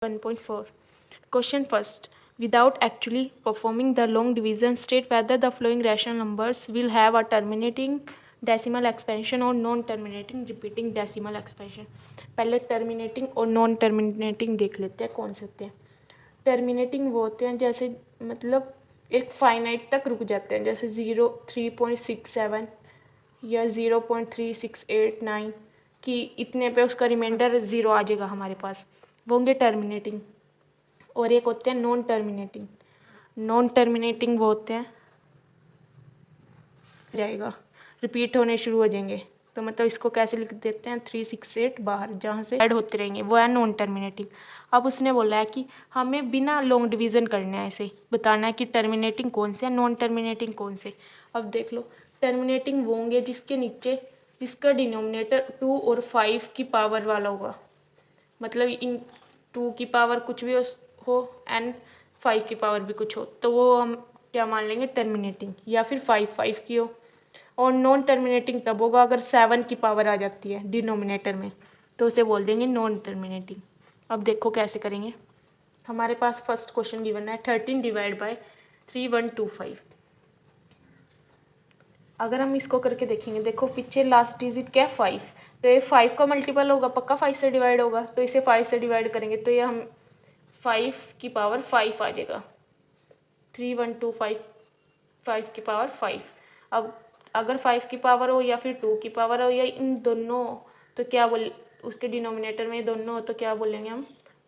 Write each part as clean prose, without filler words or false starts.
1.4 Question first. Without actually performing the long division, state whether the following rational numbers will have a terminating decimal expansion or non-terminating repeating decimal expansion. पहले terminating और non-terminating देख लेते हैं कौन से होते हैं. Terminating वो होते हैं जैसे मतलब एक फाइनाइट तक रुक जाते हैं, जैसे 3.67 या 0.3689 कि इतने पे उसका रिमाइंडर 0 आ जाएगा हमारे पास, वो होंगे टर्मिनेटिंग. और एक होते हैं नॉन टर्मिनेटिंग. नॉन टर्मिनेटिंग वो होते हैं जाएगा रिपीट होने शुरू हो जाएंगे, तो मतलब इसको कैसे लिख देते हैं 368 बाहर जहाँ से ऐड होते रहेंगे, वो है नॉन टर्मिनेटिंग. अब उसने बोला है कि हमें बिना लॉन्ग डिवीज़न करना है, ऐसे बताना है कि टर्मिनेटिंग कौन से है, नॉन टर्मिनेटिंग कौन से. अब देख लो, टर्मिनेटिंग वो होंगे जिसके नीचे जिसका डिनोमिनेटर 2 और 5 की पावर वाला होगा, मतलब इन 2 की पावर कुछ भी हो एंड 5 की पावर भी कुछ हो, तो वो हम क्या मान लेंगे टर्मिनेटिंग. या फिर 5 की हो. और नॉन टर्मिनेटिंग तब होगा अगर 7 की पावर आ जाती है डिनोमिनेटर में, तो उसे बोल देंगे नॉन टर्मिनेटिंग. अब देखो कैसे करेंगे. हमारे पास फर्स्ट क्वेश्चन गिवन है 13 डिवाइड बाय 3125. अगर हम इसको करके देखेंगे, देखो पीछे लास्ट डिजिट क्या है 5, तो ये 5 का मल्टीपल होगा, पक्का 5 से डिवाइड होगा, तो इसे 5 से डिवाइड करेंगे तो ये हम 5 की पावर 5 आ जाएगा. 3125 5 की पावर 5. अब अगर 5 की पावर हो या फिर 2 की पावर हो या इन दोनों, तो क्या बोल उसके डिनोमिनेटर में दोनों हो तो क्या बोलेंगे हम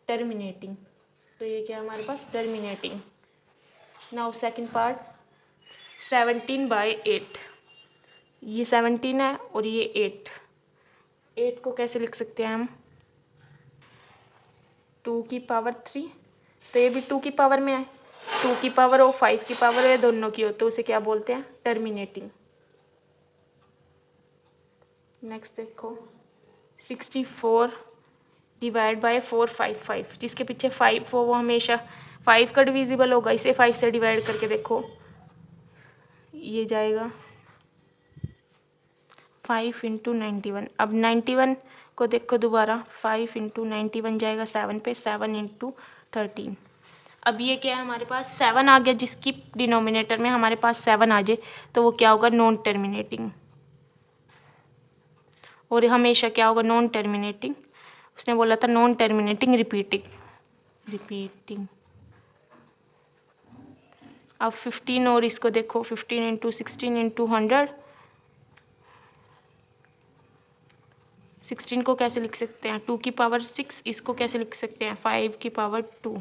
टर्मिनेटिंग. तो ये क्या है हमारे पास टर्मिनेटिंग. Now second part 17/8. ये 17 है और ये 8 को कैसे लिख सकते हैं हम 2 की पावर 3, तो ये भी 2 की पावर में है. 2 की पावर हो 5 की पावर हो दोनों की हो तो उसे क्या बोलते हैं टर्मिनेटिंग. नेक्स्ट देखो 64 डिवाइड बाय 455. जिसके पीछे 5 हो वो हमेशा 5 का डिविजिबल होगा, इसे 5 से डिवाइड करके देखो ये जाएगा 5 इंटू 91. अब 91 को देखो दोबारा 5 इंटू 91 जाएगा 7 पे, 7 इंटू 13. अब ये क्या है हमारे पास 7 आ गया, जिसकी डिनोमिनेटर में हमारे पास 7 आ जाए तो वो क्या होगा नॉन टर्मिनेटिंग. और हमेशा क्या होगा नॉन टर्मिनेटिंग. उसने बोला था नॉन टर्मिनेटिंग रिपीटिंग. अब 15 और इसको देखो 15 इंटू 16 इंटू 100. 16 को कैसे लिख सकते हैं 2 की पावर 6. इसको कैसे लिख सकते हैं 5 की पावर 2.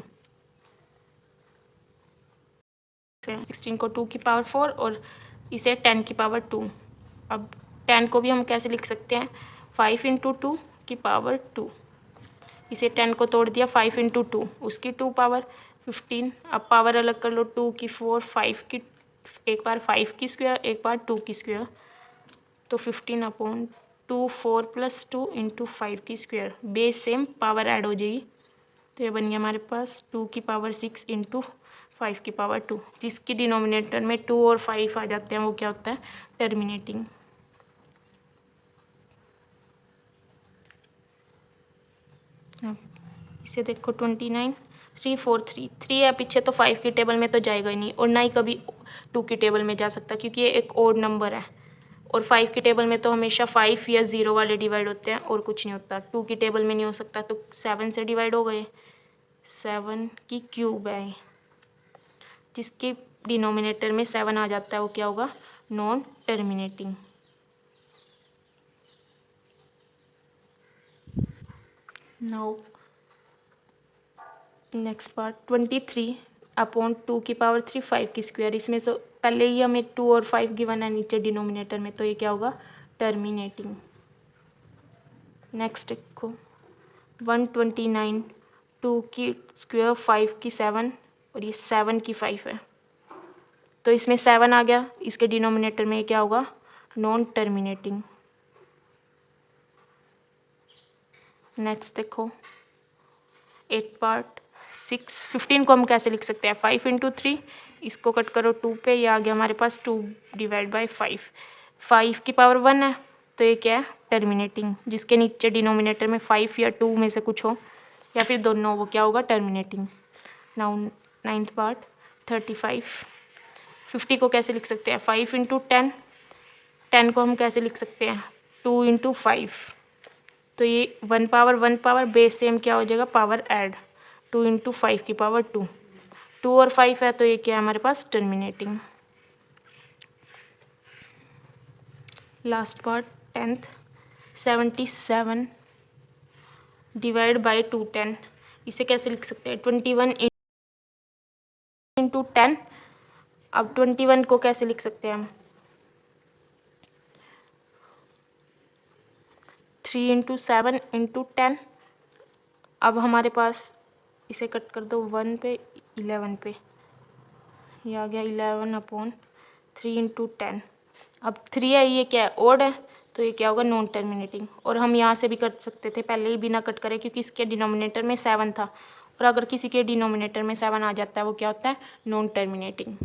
16 को 2 की पावर 4 और इसे 10 की पावर 2. अब 10 को भी हम कैसे लिख सकते हैं 5 इंटू 2 की पावर 2. इसे 10 को तोड़ दिया 5 इंटू 2 उसकी 2 पावर 15. अब पावर अलग कर लो 2 की 4 5 की, एक बार 5 की स्क्वायर एक बार 2 की स्क्वायर, तो 15/2 4 + 2 इंटू 5 की square. Base same power add हो जाएगी, तो ये बन गया हमारे पास 2 की पावर 6 इंटू 5 की पावर 2. जिसकी डिनोमिनेटर में 2 और 5 आ जाते हैं वो क्या होता है टर्मिनेटिंग. इसे देखो 29 3 4 3 3 है पीछे, तो 5 की टेबल में तो जाएगा ही नहीं और ना ही कभी 2 की टेबल में जा सकता क्योंकि ये एक ओड नंबर है. और 5 की टेबल में तो हमेशा 5 या 0 वाले डिवाइड होते हैं और कुछ नहीं होता. 2 की टेबल में नहीं हो सकता, तो 7 से डिवाइड हो गए. 7 की क्यूब है, जिसके डिनोमिनेटर में 7 आ जाता है वो क्या होगा non terminating. Now next part 23/2 की पावर 3 5 की स्क्वायर. इसमें से पहले ही हमें 2 और 5 गिवन है नीचे डिनोमिनेटर में, तो ये क्या होगा टर्मिनेटिंग. नेक्स्ट देखो 129 2 की स्क्वायर 5 की 7 और ये 7 की 5 है, तो इसमें 7 आ गया, इसके डिनोमिनेटर में क्या होगा नॉन टर्मिनेटिंग. नेक्स्ट देखो 8 पार्ट 6 15 को हम कैसे लिख सकते हैं 5 इंटू 3. इसको कट करो 2 पे, ये आ गया हमारे पास 2 डिवाइड बाय 5. 5 की पावर 1 है तो ये क्या है टर्मिनेटिंग, जिसके नीचे डिनोमिनेटर में 5 या 2 में से कुछ हो. या फिर दोनों, वो क्या होगा, टर्मिनेटिंग। Now ninth part 35। 50 को कैसे लिख सकते हैं, 5 × 10। 10 को हम कैसे लिख सकते हैं, 2 × 5। तो ये 1 पावर बेस सेम क्या हो जाएगा, पावर ऐड, 2 × 5 की पावर 2। 2 और 5 है तो ये क्या है हमारे पास, terminating. Last part 10th 77 divide by 210। इसे कैसे लिख सकते हैं, 21 × 10। अब 21 को कैसे लिख सकते हैं हम, 3 × 7 × 10। अब हमारे पास, इसे कट कर दो 1 पे 11 पे, ये आ गया 11/3 × 10। अब 3 है, ये क्या है, ओड है, तो ये क्या होगा, नॉन टर्मिनेटिंग। और हम यहाँ से भी कर सकते थे पहले ही बिना कट करे, क्योंकि इसके डिनोमिनेटर में 7 था, और अगर किसी के डिनोमिनेटर में 7 आ जाता है वो क्या होता है, नॉन टर्मिनेटिंग।